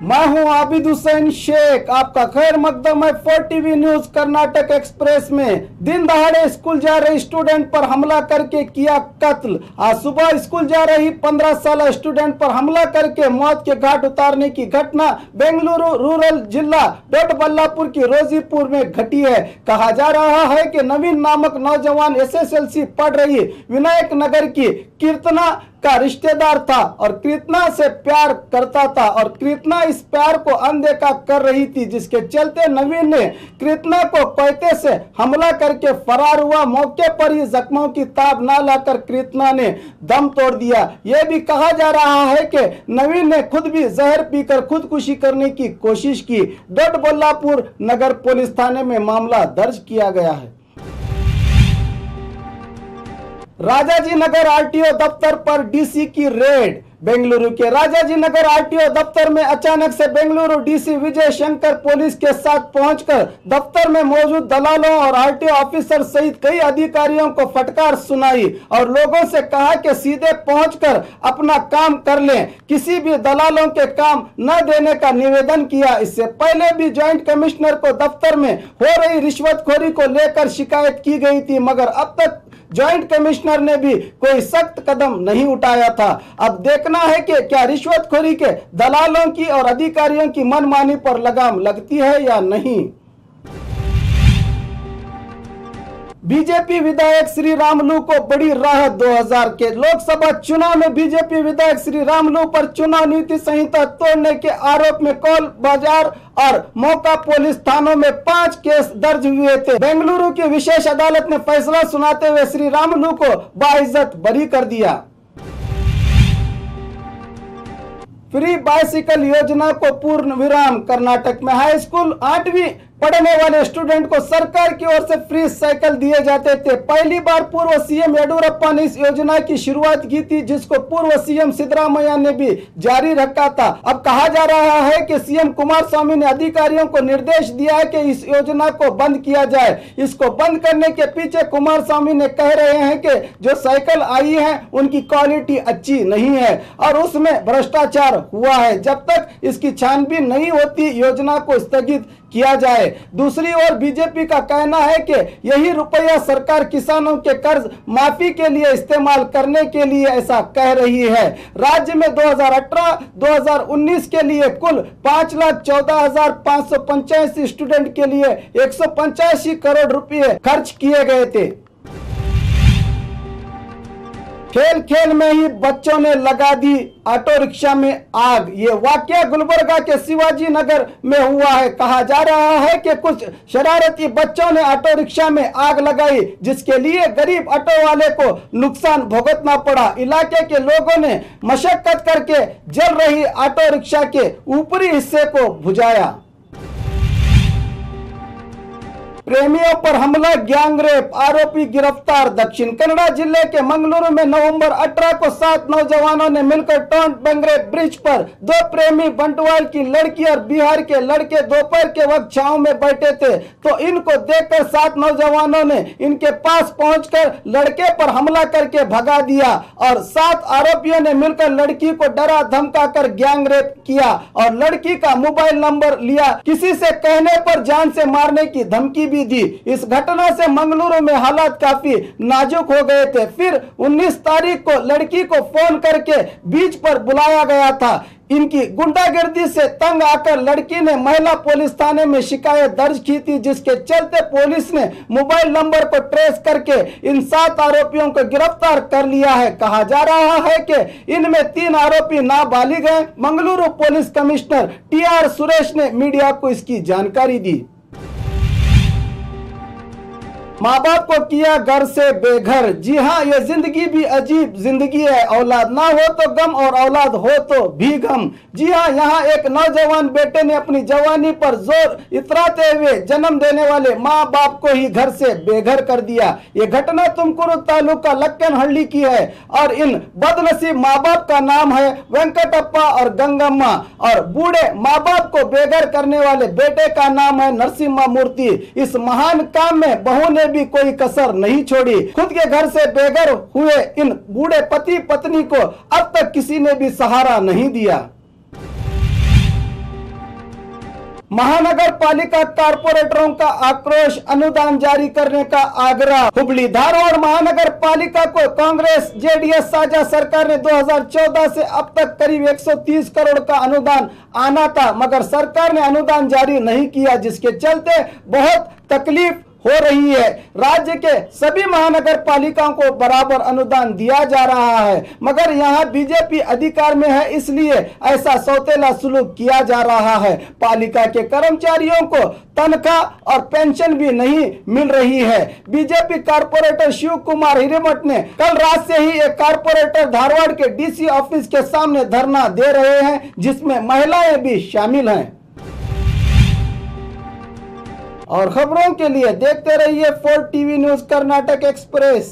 मैं हूं आबिद हुसैन शेख, आपका खैर मकदम है 4TV न्यूज कर्नाटक एक्सप्रेस में। दिन दहाड़े स्कूल जा रही स्टूडेंट पर हमला करके किया कत्ल। आज सुबह स्कूल जा रही 15 साल स्टूडेंट पर हमला करके मौत के घाट उतारने की घटना बेंगलुरु रूरल जिला डोडबल्लापुर की रोजीपुर में घटी है। कहा जा रहा है कि नवीन नामक नौजवान SSLC पढ़ रही विनायक नगर की कीर्तना का रिश्तेदार था और कीर्तना से प्यार करता था और कीर्तना इस प्यार को अनदेखा कर रही थी, जिसके चलते नवीन ने कीर्तना को पैते से हमला करके फरार हुआ। मौके पर ही जख्मों की ताब ना लाकर कीर्तना ने दम तोड़ दिया। यह भी कहा जा रहा है कि नवीन ने खुद भी जहर पीकर खुदकुशी करने की कोशिश की। डोडबल्लापुर नगर पुलिस थाने में मामला दर्ज किया गया है। राजाजी नगर RTO दफ्तर पर DC की रेड। बेंगलुरु के राजाजी नगर RTO दफ्तर में अचानक से बेंगलुरु DC विजय शंकर पुलिस के साथ पहुंचकर दफ्तर में मौजूद दलालों और RTO ऑफिसर सहित कई अधिकारियों को फटकार सुनाई और लोगों से कहा कि सीधे पहुंचकर अपना काम कर लें, किसी भी दलालों के काम न देने का निवेदन किया। इससे पहले भी ज्वाइंट कमिश्नर को दफ्तर में हो रही रिश्वतखोरी को लेकर शिकायत की गई थी, मगर अब तक ज्वाइंट कमिश्नर ने भी कोई सख्त कदम नहीं उठाया था। अब देखना है कि क्या रिश्वतखोरी के दलालों की और अधिकारियों की मनमानी पर लगाम लगती है या नहीं। बीजेपी विधायक श्री रामुलु को बड़ी राहत। 2000 के लोकसभा चुनाव में बीजेपी विधायक श्री रामुलु पर चुनाव नीति संहिता तोड़ने के आरोप में कौल बाजार और मोका पुलिस थानों में 5 केस दर्ज हुए थे। बेंगलुरु की विशेष अदालत ने फैसला सुनाते हुए श्री रामुलु को बाइज्जत बरी कर दिया। फ्री बाइसिकल योजना को पूर्ण विराम। कर्नाटक में हाई स्कूल 8वीं पढ़ने वाले स्टूडेंट को सरकार की ओर से फ्री साइकिल दिए जाते थे। पहली बार पूर्व CM येडियुरप्पा ने इस योजना की शुरुआत की थी, जिसको पूर्व CM सिद्धरामैया ने भी जारी रखा था। अब कहा जा रहा है कि CM कुमारस्वामी ने अधिकारियों को निर्देश दिया है कि इस योजना को बंद किया जाए। इसको बंद करने के पीछे कुमारस्वामी ने कह रहे हैं कि जो साइकिल आई है उनकी क्वालिटी अच्छी नहीं है और उसमें भ्रष्टाचार हुआ है। जब तक इसकी छानबीन नहीं होती योजना को स्थगित किया जाए। दूसरी ओर बीजेपी का कहना है कि यही रुपया सरकार किसानों के कर्ज माफी के लिए इस्तेमाल करने के लिए ऐसा कह रही है। राज्य में 2018-2019 के लिए कुल 5,14,585 स्टूडेंट के लिए 185 करोड़ रुपए खर्च किए गए थे। खेल खेल में ही बच्चों ने लगा दी ऑटो रिक्शा में आग। ये वाकया गुलबर्गा के शिवाजी नगर में हुआ है। कहा जा रहा है कि कुछ शरारती बच्चों ने ऑटो रिक्शा में आग लगाई, जिसके लिए गरीब ऑटो वाले को नुकसान भुगतना पड़ा। इलाके के लोगों ने मशक्कत करके जल रही ऑटो रिक्शा के ऊपरी हिस्से को बुझाया। प्रेमियों पर हमला, गैंगरेप, आरोपी गिरफ्तार। दक्षिण कन्नड़ा जिले के मंगलुरु में नवंबर 18 को 7 नौजवानों ने मिलकर टोंट बेंगरे ब्रिज पर 2 प्रेमी बंटवाल की लड़की और बिहार के लड़के दोपहर के वक्त छांव में बैठे थे, तो इनको देखकर 7 नौजवानों ने इनके पास पहुंचकर लड़के पर हमला करके भगा दिया और 7 आरोपियों ने मिलकर लड़की को डरा धमका कर गैंगरेप किया और लड़की का मोबाइल नंबर लिया। किसी से कहने पर जान से मारने की धमकी भी दी। इस घटना से मंगलुरु में हालात काफी नाजुक हो गए थे। फिर 19 तारीख को लड़की को फोन करके बीच पर बुलाया गया था। इनकी गुंडागर्दी से तंग आकर लड़की ने महिला पुलिस थाने में शिकायत दर्ज की थी, जिसके चलते पुलिस ने मोबाइल नंबर को ट्रेस करके इन 7 आरोपियों को गिरफ्तार कर लिया है। कहा जा रहा है कि इनमें 3 आरोपी नाबालिग हैं। Mangaluru police commissioner TR Suresh ने मीडिया को इसकी जानकारी दी। माँ बाप को किया घर से बेघर। जी हाँ, ये जिंदगी भी अजीब जिंदगी है। औलाद ना हो तो गम और औलाद हो तो भी गम। जी हाँ, यहाँ एक नौजवान बेटे ने अपनी जवानी पर जोर इतराते हुए जन्म देने वाले माँ बाप को ही घर से बेघर कर दिया। ये घटना तुमकुरू तालुका लक्कनहल्ली की है और इन बदनसीब माँ बाप का नाम है वेंकटप्पा और गंगम्मा और बूढ़े माँ बाप को बेघर करने वाले बेटे का नाम है नरसिम्हा मूर्ति। इस महान काम में बहू ने भी कोई कसर नहीं छोड़ी। खुद के घर से बेघर हुए इन बूढ़े पति पत्नी को अब तक किसी ने भी सहारा नहीं दिया। महानगर पालिका कारपोरेटरों का आक्रोश, अनुदान जारी करने का आग्रह। हुबली धारवाड़ महानगर पालिका को कांग्रेस जेडीएस साझा सरकार ने 2014 से अब तक करीब 130 करोड़ का अनुदान आना था, मगर सरकार ने अनुदान जारी नहीं किया, जिसके चलते बहुत तकलीफ हो रही है। राज्य के सभी महानगर पालिकाओं को बराबर अनुदान दिया जा रहा है, मगर यहाँ बीजेपी अधिकार में है, इसलिए ऐसा सौतेला सुलूक किया जा रहा है। पालिका के कर्मचारियों को तनख्वाह और पेंशन भी नहीं मिल रही है। बीजेपी कारपोरेटर शिव कुमार हिरेमठ ने कल रात से ही एक कारपोरेटर धारवाड़ के डीसी ऑफिस के सामने धरना दे रहे हैं, जिसमें महिलाएं भी शामिल हैं। और खबरों के लिए देखते रहिए 4 टीवी न्यूज कर्नाटक एक्सप्रेस।